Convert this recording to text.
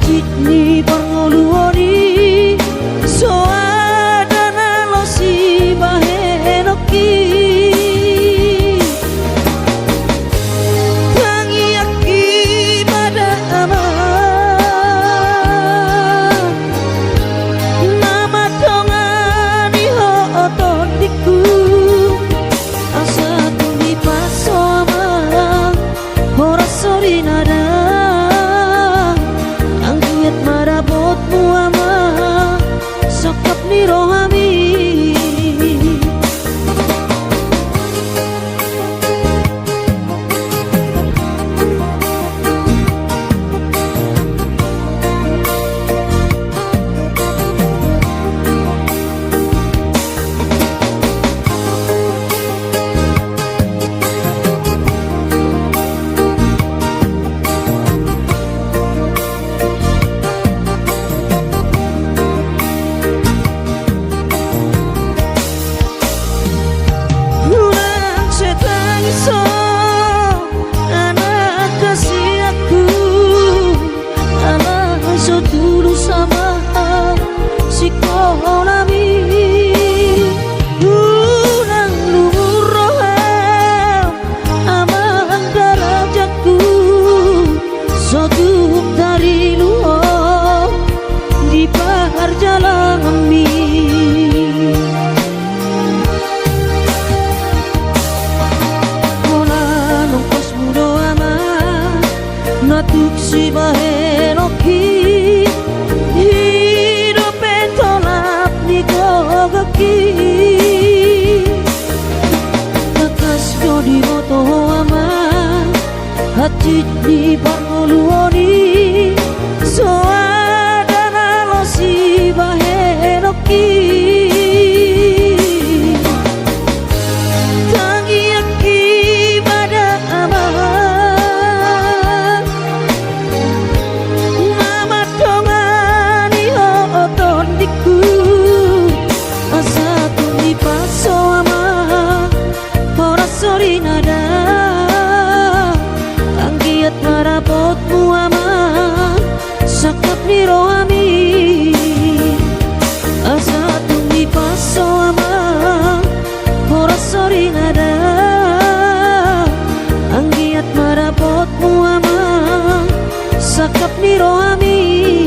hajit ni pangoluoni soadana losi bahenoki tangi aki pada aman nama dongani ho ototiku asa tumi paso amang ora sori nada angkiat marabot muama sokap ni rohami natuk si bahenoki hidup tolap ni gogaki nakas jodi moto ama hajit ni pangoluoni soadana losi bahenoki sori nada anggiat marabot muama sakap ni rohami asa tumi paso ama ora sori nada anggiat marabot muama sakap ni rohami